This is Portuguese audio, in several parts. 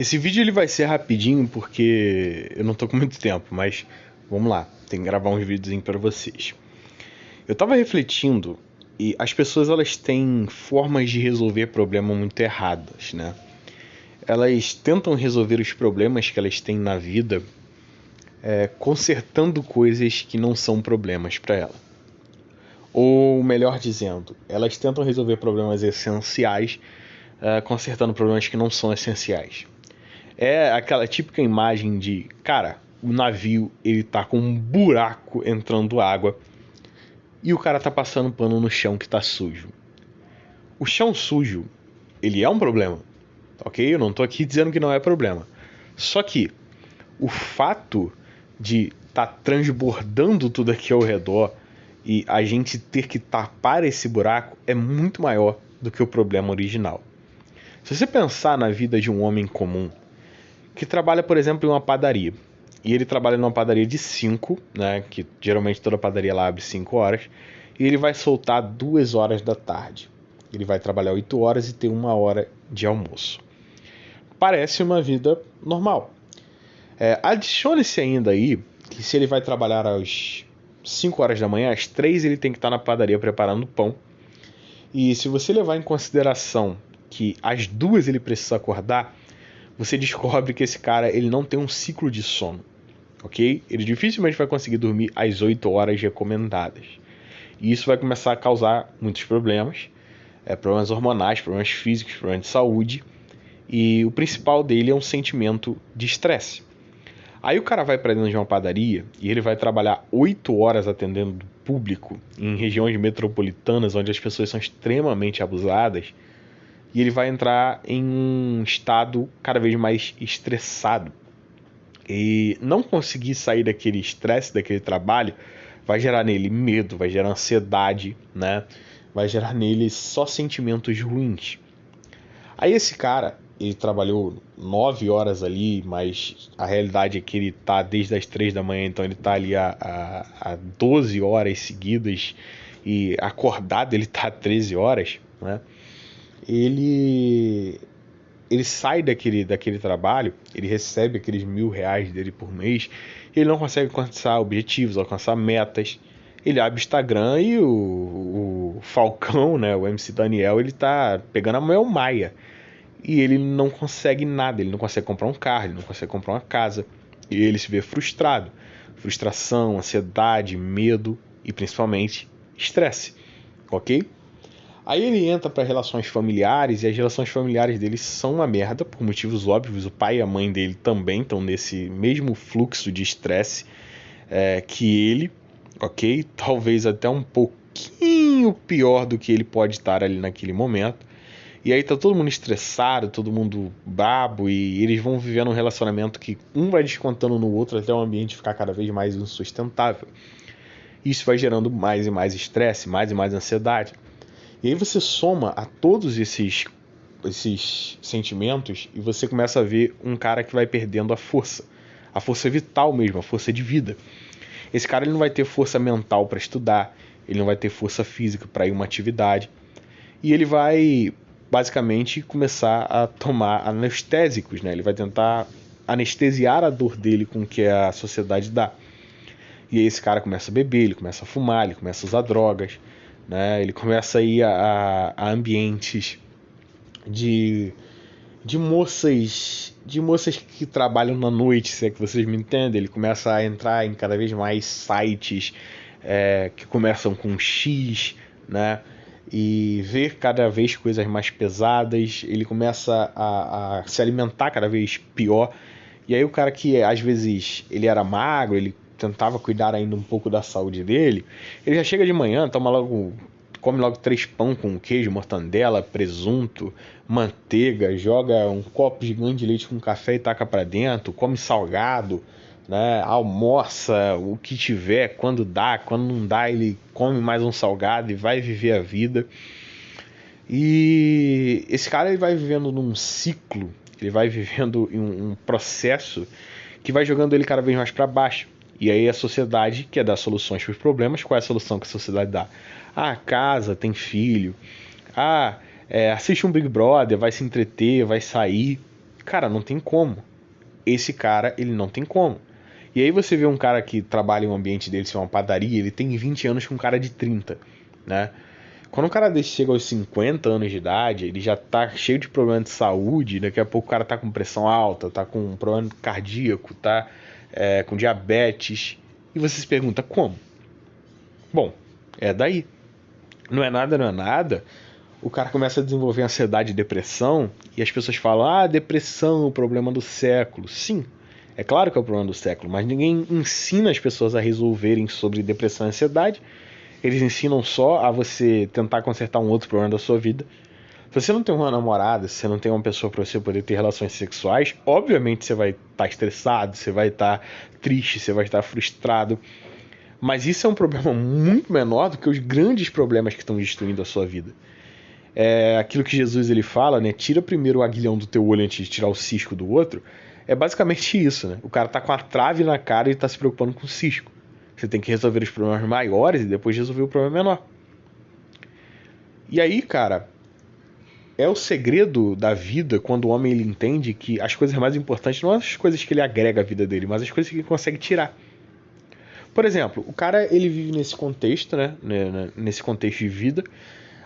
Esse vídeo ele vai ser rapidinho porque eu não tô com muito tempo, mas vamos lá, tem que gravar uns videozinhos para vocês. Eu tava refletindo e as pessoas elas têm formas de resolver problemas muito erradas, né? Elas tentam resolver os problemas que elas têm na vida consertando coisas que não são problemas para ela. Ou melhor dizendo, elas tentam resolver problemas essenciais consertando problemas que não são essenciais. É aquela típica imagem de, cara, o navio ele tá com um buraco entrando água e o cara tá passando pano no chão que tá sujo. O chão sujo, ele é um problema, ok? Eu não tô aqui dizendo que não é problema. Só que o fato de tá transbordando tudo aqui ao redor e a gente ter que tapar esse buraco é muito maior do que o problema original. Se você pensar na vida de um homem comum, que trabalha, por exemplo, em uma padaria. E ele trabalha numa padaria de 5, né? Que geralmente toda padaria lá abre 5 horas. E ele vai soltar 2 horas da tarde. Ele vai trabalhar 8 horas e ter 1 hora de almoço. Parece uma vida normal. Adicione-se ainda aí que se ele vai trabalhar às 5 horas da manhã, às 3 ele tem que estar na padaria preparando pão. E se você levar em consideração que às 2 ele precisa acordar, você descobre que esse cara ele não tem um ciclo de sono, ok? Ele dificilmente vai conseguir dormir as 8 horas recomendadas. E isso vai começar a causar muitos problemas, problemas hormonais, problemas físicos, problemas de saúde. E o principal dele é um sentimento de estresse. Aí o cara vai para dentro de uma padaria e ele vai trabalhar 8 horas atendendo público em regiões metropolitanas onde as pessoas são extremamente abusadas. E ele vai entrar em um estado cada vez mais estressado. E não conseguir sair daquele estresse, daquele trabalho, vai gerar nele medo, vai gerar ansiedade, né? Vai gerar nele só sentimentos ruins. Aí esse cara, ele trabalhou 9 horas ali, mas a realidade é que ele tá desde as 3 da manhã, então ele tá ali há 12 horas seguidas e acordado ele tá há 13 horas, né? ele ele sai daquele trabalho, ele recebe aqueles R$ 1.000 dele por mês, e ele não consegue alcançar objetivos, alcançar metas. Ele abre o Instagram e o Falcão, né, o MC Daniel, ele tá pegando a Mel Maia. E ele não consegue nada, ele não consegue comprar um carro, ele não consegue comprar uma casa. E ele se vê frustrado. Frustração, ansiedade, medo e principalmente estresse, ok? Aí ele entra para relações familiares e as relações familiares dele são uma merda por motivos óbvios. O pai e a mãe dele também estão nesse mesmo fluxo de estresse que ele, ok? Talvez até um pouquinho pior do que ele pode estar ali naquele momento. E aí tá todo mundo estressado, todo mundo brabo e eles vão vivendo um relacionamento que um vai descontando no outro até o ambiente ficar cada vez mais insustentável. Isso vai gerando mais e mais estresse, mais e mais ansiedade. E aí você soma a todos esses sentimentos e você começa a ver um cara que vai perdendo a força vital mesmo, a força de vida. Esse cara ele não vai ter força mental para estudar, ele não vai ter força física para ir uma atividade e ele vai basicamente começar a tomar anestésicos, né? Ele vai tentar anestesiar a dor dele com o que a sociedade dá. E aí esse cara começa a beber, ele começa a fumar, ele começa a usar drogas, né? Ele começa a ir a ambientes de, de moças que trabalham na noite, se é que vocês me entendem. Ele começa a entrar em cada vez mais sites que começam com X, né? E ver cada vez coisas mais pesadas. Ele começa a se alimentar cada vez pior. E aí o cara que às vezes ele era magro, ele tentava cuidar ainda um pouco da saúde dele, ele já chega de manhã, come logo 3 pão com queijo, mortandela, presunto, manteiga, joga um copo gigante de leite com café e taca pra dentro, come salgado, né? Almoça o que tiver, quando dá, quando não dá, ele come mais um salgado e vai viver a vida. E esse cara ele vai vivendo num ciclo, ele vai vivendo em um processo que vai jogando ele cada vez mais para baixo. E aí a sociedade quer dar soluções para os problemas. Qual é a solução que a sociedade dá? Ah, casa, tem filho. Assiste um Big Brother, vai se entreter, vai sair. Cara, não tem como. Esse cara, ele não tem como. E aí você vê um cara que trabalha em um ambiente dele, se é uma padaria, ele tem 20 anos com um cara de 30, né? Quando um cara desse chega aos 50 anos de idade, ele já tá cheio de problema de saúde, daqui a pouco o cara tá com pressão alta, tá com problema cardíaco, tá com diabetes. E você se pergunta, como? Bom, é daí. Não é nada, não é nada. O cara começa a desenvolver ansiedade e depressão, e as pessoas falam, depressão é o problema do século. Sim, é claro que é o problema do século, mas ninguém ensina as pessoas a resolverem sobre depressão e ansiedade. Eles ensinam só a você tentar consertar um outro problema da sua vida. Se você não tem uma namorada, se você não tem uma pessoa para você poder ter relações sexuais, obviamente você vai estar estressado, você vai estar triste, você vai estar frustrado. Mas isso é um problema muito menor do que os grandes problemas que estão destruindo a sua vida. É aquilo que Jesus ele fala, né? Tira primeiro o aguilhão do teu olho antes de tirar o cisco do outro. É basicamente isso, né? O cara tá com a trave na cara e tá se preocupando com o cisco. Você tem que resolver os problemas maiores e depois resolver o problema menor. E aí, cara, é o segredo da vida quando o homem ele entende que as coisas mais importantes não são as coisas que ele agrega à vida dele, mas as coisas que ele consegue tirar. Por exemplo, o cara ele vive nesse contexto, né? Nesse contexto de vida,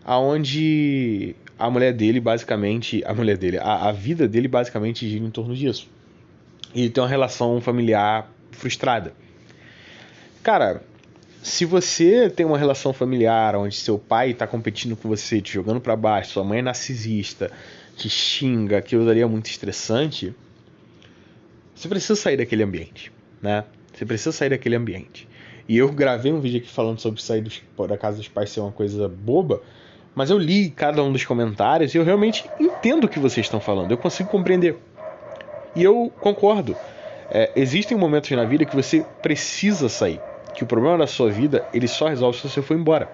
aonde a mulher dele basicamente, a vida dele basicamente gira em torno disso. E ele tem uma relação familiar frustrada. Cara, se você tem uma relação familiar onde seu pai tá competindo com você, te jogando para baixo, sua mãe é narcisista, te xinga, aquilo daria muito estressante, você precisa sair daquele ambiente, né? Você precisa sair daquele ambiente. E eu gravei um vídeo aqui falando sobre sair da casa dos pais ser uma coisa boba, mas eu li cada um dos comentários e eu realmente entendo o que vocês estão falando, eu consigo compreender. E eu concordo. Existem momentos na vida que você precisa sair, que o problema da sua vida ele só resolve se você for embora.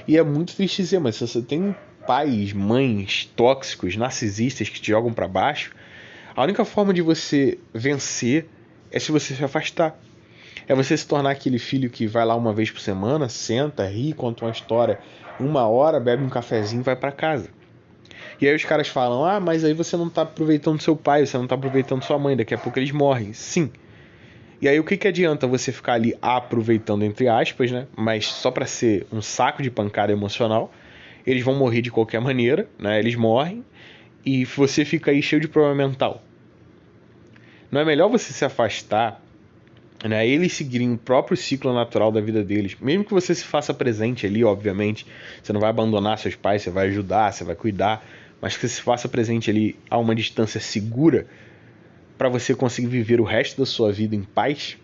E é muito triste dizer, mas se você tem pais, mães tóxicos, narcisistas que te jogam para baixo, a única forma de você vencer é se você se afastar. É você se tornar aquele filho que vai lá uma vez por semana, senta, ri, conta uma história, 1 hora, bebe um cafezinho e vai para casa. E aí os caras falam, mas aí você não tá aproveitando seu pai, você não tá aproveitando sua mãe, daqui a pouco eles morrem. Sim. E aí o que adianta você ficar ali aproveitando, entre aspas, né? Mas só para ser um saco de pancada emocional. Eles vão morrer de qualquer maneira, né? Eles morrem e você fica aí cheio de problema mental. Não é melhor você se afastar, né? Eles seguirem o próprio ciclo natural da vida deles. Mesmo que você se faça presente ali, obviamente. Você não vai abandonar seus pais, você vai ajudar, você vai cuidar. Mas que você se faça presente ali a uma distância segura para você conseguir viver o resto da sua vida em paz.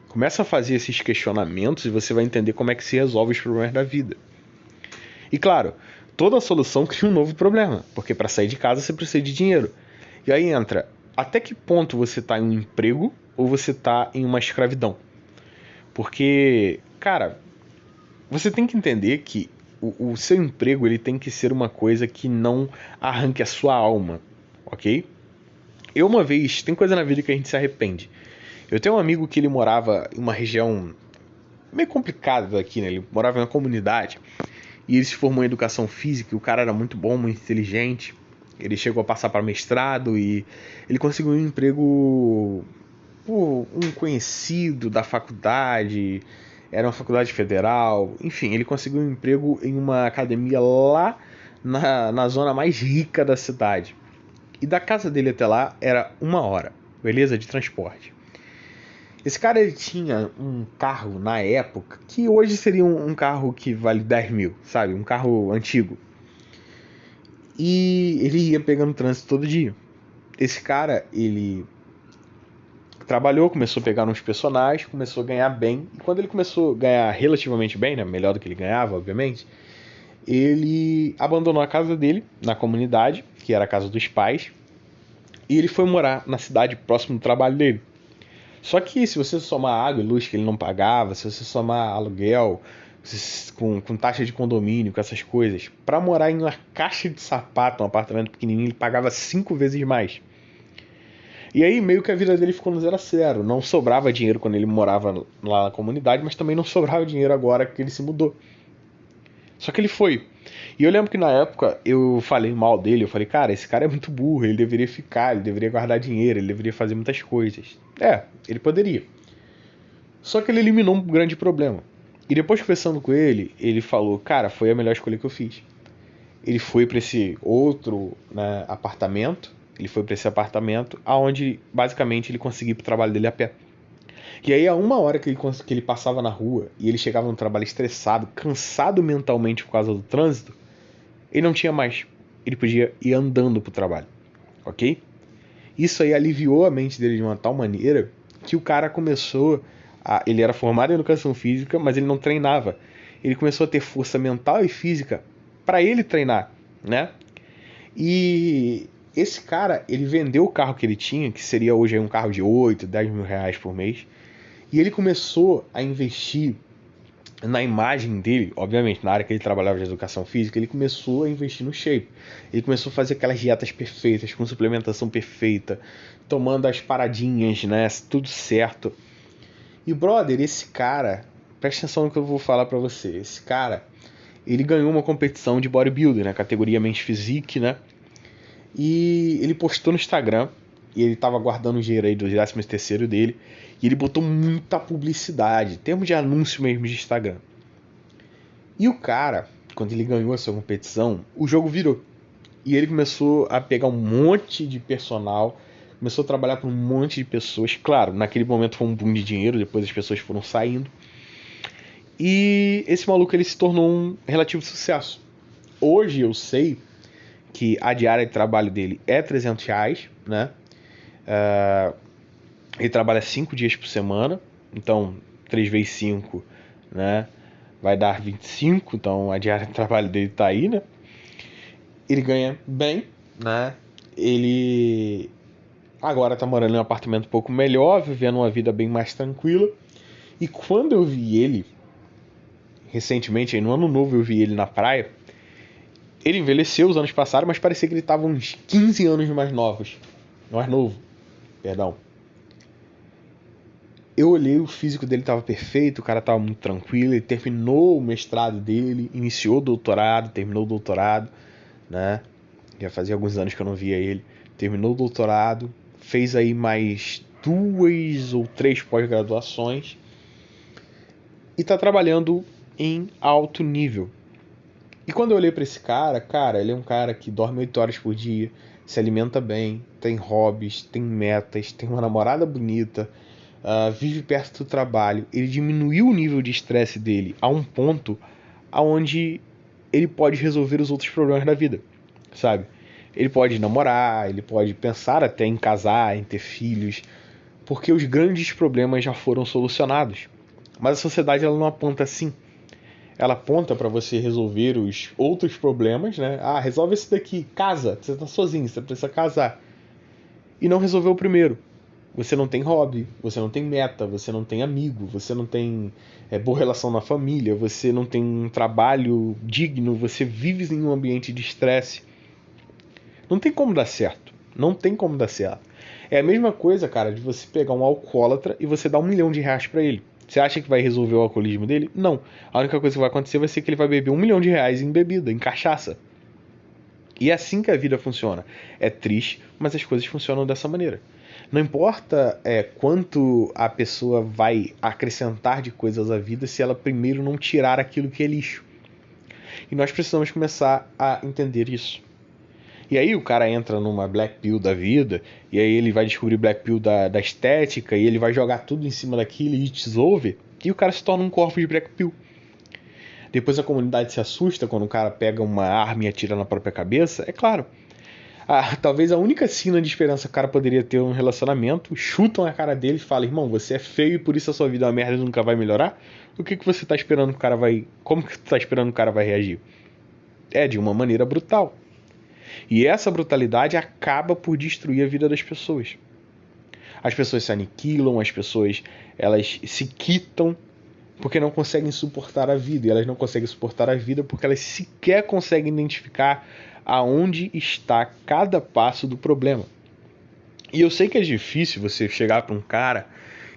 Começa a fazer esses questionamentos e você vai entender como é que se resolve os problemas da vida. E claro, toda solução cria um novo problema, porque para sair de casa você precisa de dinheiro. E aí entra, até que ponto você está em um emprego ou você está em uma escravidão? Porque, cara, você tem que entender que o seu emprego ele tem que ser uma coisa que não arranque a sua alma, ok? Eu uma vez, tem coisa na vida que a gente se arrepende. Eu tenho um amigo que ele morava em uma região meio complicada daqui, né? Ele morava em uma comunidade e ele se formou em educação física e o cara era muito bom, muito inteligente. Ele chegou a passar para mestrado e ele conseguiu um emprego por um conhecido da faculdade, era uma faculdade federal, enfim, ele conseguiu um emprego em uma academia lá na zona mais rica da cidade. E da casa dele até lá era 1 hora, beleza? De transporte. Esse cara ele tinha um carro na época que hoje seria um carro que vale 10 mil, sabe? Um carro antigo. E ele ia pegando trânsito todo dia. Esse cara, ele trabalhou, começou a pegar uns personagens, começou a ganhar bem. E quando ele começou a ganhar relativamente bem, né? Melhor do que ele ganhava, obviamente, ele abandonou a casa dele na comunidade, que era a casa dos pais, e ele foi morar na cidade próximo do trabalho dele. Só que se você somar água e luz que ele não pagava, se você somar aluguel, com taxa de condomínio, com essas coisas, para morar em uma caixa de sapato, um apartamento pequenininho, ele pagava 5 vezes mais. E aí meio que a vida dele ficou no 0 a 0. Não sobrava dinheiro quando ele morava lá na comunidade, mas também não sobrava dinheiro agora que ele se mudou. Só que ele foi. E eu lembro que na época eu falei mal dele, eu falei, cara, esse cara é muito burro, ele deveria ficar, ele deveria guardar dinheiro, ele deveria fazer muitas coisas. É, ele poderia. Só que ele eliminou um grande problema. E depois conversando com ele, ele falou, cara, foi a melhor escolha que eu fiz. Ele foi para esse outro, né, apartamento, ele foi para esse apartamento, aonde basicamente ele conseguia ir pro trabalho dele a pé. E aí, a uma hora que ele passava na rua e ele chegava no trabalho estressado, cansado mentalmente por causa do trânsito, ele não tinha mais. Ele podia ir andando pro trabalho, ok? Isso aí aliviou a mente dele de uma tal maneira que o cara começou a... Ele era formado em educação física, mas ele não treinava. Ele começou a ter força mental e física para ele treinar, né? E esse cara, ele vendeu o carro que ele tinha, que seria hoje um carro de 8, 10 mil reais por mês, e ele começou a investir na imagem dele, obviamente, na área que ele trabalhava de educação física, ele começou a investir no shape. Ele começou a fazer aquelas dietas perfeitas, com suplementação perfeita, tomando as paradinhas, né? Tudo certo. E, brother, esse cara, presta atenção no que eu vou falar pra você. Esse cara, ele ganhou uma competição de bodybuilding, na categoria Men's Physique, né? E ele postou no Instagram, e ele tava guardando o dinheiro aí do 13º dele, e ele botou muita publicidade, termos de anúncio mesmo de Instagram. E o cara, quando ele ganhou essa competição, o jogo virou. E ele começou a pegar um monte de personal, começou a trabalhar para um monte de pessoas. Claro, naquele momento foi um boom de dinheiro, depois as pessoas foram saindo. E esse maluco ele se tornou um relativo sucesso. Hoje eu sei que a diária de trabalho dele é R$ 300, né? Ele trabalha 5 dias por semana, então 3 vezes 5, né? Vai dar 25, então a diária de trabalho dele tá aí, né? Ele ganha bem, né? Ele agora tá morando em um apartamento um pouco melhor, vivendo uma vida bem mais tranquila. E quando eu vi ele, recentemente, aí no ano novo eu vi ele na praia, ele envelheceu, os anos passaram, mas parecia que ele tava uns 15 anos mais novo, perdão. Eu olhei, o físico dele tava perfeito, o cara tava muito tranquilo, ele terminou o mestrado dele, iniciou o doutorado, terminou o doutorado, né? Já fazia alguns anos que eu não via ele. Terminou o doutorado, fez aí mais 2 ou 3 pós-graduações e tá trabalhando em alto nível. E quando eu olhei para esse cara, ele é um cara que dorme 8 horas por dia, se alimenta bem, tem hobbies, tem metas, tem uma namorada bonita, vive perto do trabalho. Ele diminuiu o nível de estresse dele a um ponto aonde ele pode resolver os outros problemas da vida, sabe? Ele pode namorar, ele pode pensar até em casar, em ter filhos, porque os grandes problemas já foram solucionados. Mas a sociedade ela não aponta assim. Ela aponta para você resolver os outros problemas, né? Ah, resolve esse daqui, casa, você tá sozinho, você precisa casar. E não resolveu o primeiro. Você não tem hobby, você não tem meta, você não tem amigo, você não tem boa relação na família, você não tem um trabalho digno, você vive em um ambiente de estresse. Não tem como dar certo. Não tem como dar certo. É a mesma coisa, cara, de você pegar um alcoólatra e você dar R$ 1.000.000 pra ele. Você acha que vai resolver o alcoolismo dele? Não. A única coisa que vai acontecer vai ser que ele vai beber R$ 1.000.000 em bebida, em cachaça. E é assim que a vida funciona. É triste, mas as coisas funcionam dessa maneira. Não importa quanto a pessoa vai acrescentar de coisas à vida se ela primeiro não tirar aquilo que é lixo. E nós precisamos começar a entender isso. E aí o cara entra numa Black Pill da vida, e aí ele vai descobrir Black Pill da estética, e ele vai jogar tudo em cima daquilo e it's over, e o cara se torna um corpo de Black Pill. Depois a comunidade se assusta quando o cara pega uma arma e atira na própria cabeça, é claro. Talvez a única sina de esperança que o cara poderia ter um relacionamento, chutam a cara dele e falam, irmão, você é feio e por isso a sua vida é uma merda e nunca vai melhorar? O que você tá esperando que o cara vai... Como que você tá esperando que o cara vai reagir? É de uma maneira brutal. E essa brutalidade acaba por destruir a vida das pessoas. As pessoas se aniquilam, as pessoas elas se quitam porque não conseguem suportar a vida. E elas não conseguem suportar a vida porque elas sequer conseguem identificar aonde está cada passo do problema. E eu sei que é difícil você chegar para um cara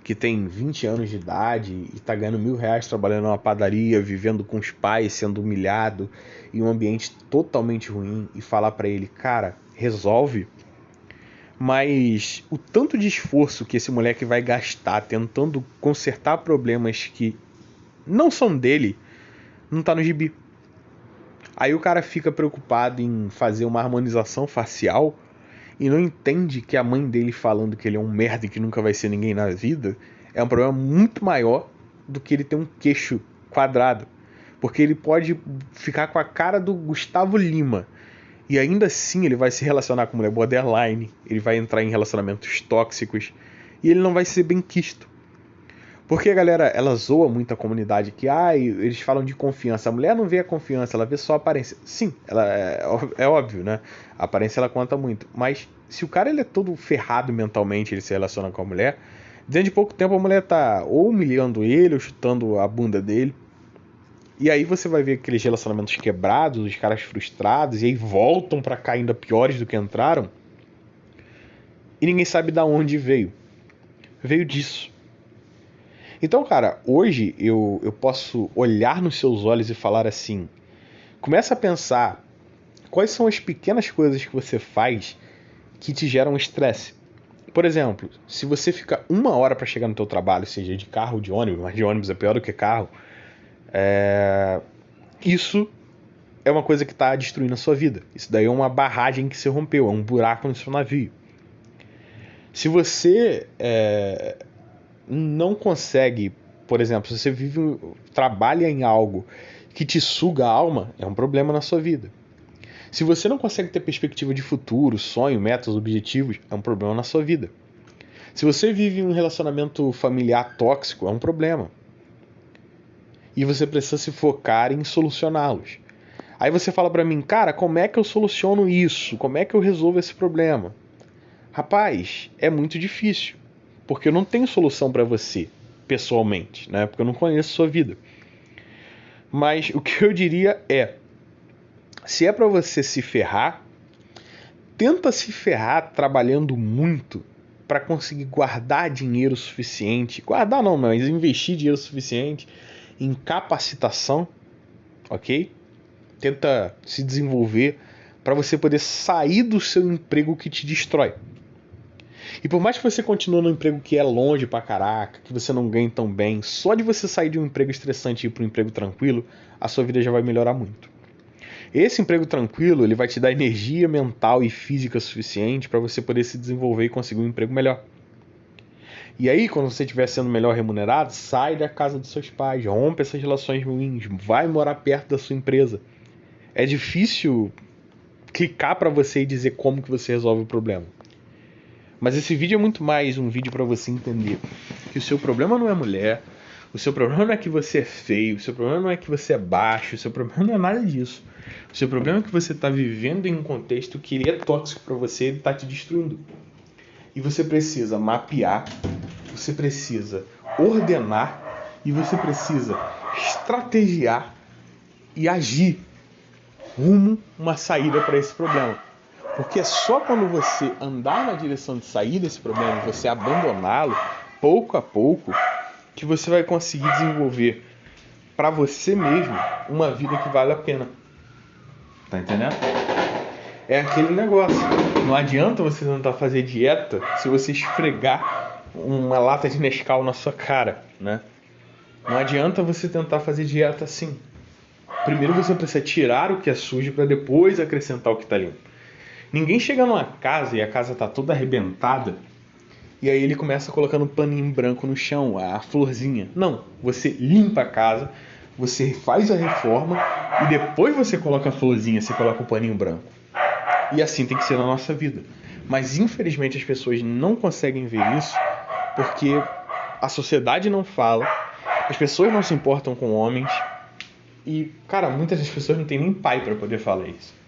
que tem 20 anos de idade e tá ganhando R$ 1.000 trabalhando numa padaria, vivendo com os pais, sendo humilhado em um ambiente totalmente ruim, e falar pra ele, cara, resolve. Mas o tanto de esforço que esse moleque vai gastar tentando consertar problemas que não são dele, não tá no gibi. Aí o cara fica preocupado em fazer uma harmonização facial e não entende que a mãe dele falando que ele é um merda e que nunca vai ser ninguém na vida é um problema muito maior do que ele ter um queixo quadrado. Porque ele pode ficar com a cara do Gustavo Lima e ainda assim ele vai se relacionar com mulher borderline, ele vai entrar em relacionamentos tóxicos e ele não vai ser benquisto. Porque a galera, ela zoa muito a comunidade que, eles falam de confiança. A mulher não vê a confiança, ela vê só a aparência. Sim, ela é óbvio, né? A aparência, ela conta muito. Mas se o cara, ele é todo ferrado mentalmente, ele se relaciona com a mulher, dentro de pouco tempo a mulher tá ou humilhando ele, ou chutando a bunda dele. E aí você vai ver aqueles relacionamentos quebrados, os caras frustrados, e aí voltam pra cá ainda piores do que entraram. E ninguém sabe de onde veio. Veio disso. Então, cara, hoje eu posso olhar nos seus olhos e falar assim: começa a pensar quais são as pequenas coisas que você faz que te geram estresse. Por exemplo, se você fica 1 hora para chegar no teu trabalho, seja de carro ou de ônibus, mas de ônibus é pior do que carro, isso é uma coisa que está destruindo a sua vida. Isso daí é uma barragem que se rompeu, é um buraco no seu navio. Se você não consegue, por exemplo, se você trabalha em algo que te suga a alma, é um problema na sua vida. Se você não consegue ter perspectiva de futuro, sonho, metas, objetivos, é um problema na sua vida. Se você vive um relacionamento familiar tóxico, é um problema. E você precisa se focar em solucioná-los. Aí você fala pra mim, cara, como é que eu soluciono isso? Como é que eu resolvo esse problema? Rapaz, é muito difícil. Porque eu não tenho solução pra você, pessoalmente, né? Porque eu não conheço a sua vida. Mas o que eu diria é, se é pra você se ferrar, tenta se ferrar trabalhando muito para conseguir guardar dinheiro suficiente. Guardar não, mas investir dinheiro suficiente em capacitação, ok? Tenta se desenvolver para você poder sair do seu emprego que te destrói. E por mais que você continue num emprego que é longe pra caraca, que você não ganhe tão bem, só de você sair de um emprego estressante e ir para um emprego tranquilo, a sua vida já vai melhorar muito. Esse emprego tranquilo, ele vai te dar energia mental e física suficiente para você poder se desenvolver e conseguir um emprego melhor. E aí, quando você estiver sendo melhor remunerado, sai da casa dos seus pais, rompe essas relações ruins, vai morar perto da sua empresa. É difícil clicar para você e dizer como que você resolve o problema. Mas esse vídeo é muito mais um vídeo para você entender que o seu problema não é mulher, o seu problema não é que você é feio, o seu problema não é que você é baixo, o seu problema não é nada disso. O seu problema é que você está vivendo em um contexto que ele é tóxico para você, ele está te destruindo. E você precisa mapear, você precisa ordenar e você precisa estrategiar e agir rumo a uma saída para esse problema. Porque é só quando você andar na direção de sair desse problema, você abandoná-lo, pouco a pouco, que você vai conseguir desenvolver para você mesmo uma vida que vale a pena. Tá entendendo? É aquele negócio. Não adianta você tentar fazer dieta se você esfregar uma lata de Nescau na sua cara, né? Não adianta você tentar fazer dieta assim. Primeiro você precisa tirar o que é sujo para depois acrescentar o que está limpo. Ninguém chega numa casa e a casa tá toda arrebentada e aí ele começa colocando um paninho branco no chão, a florzinha. Não, você limpa a casa, você faz a reforma e depois você coloca a florzinha, você coloca o paninho branco. E assim tem que ser na nossa vida. Mas infelizmente as pessoas não conseguem ver isso porque a sociedade não fala, as pessoas não se importam com homens e, cara, muitas das pessoas não têm nem pai para poder falar isso.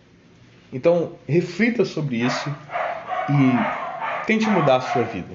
Então, reflita sobre isso e tente mudar a sua vida.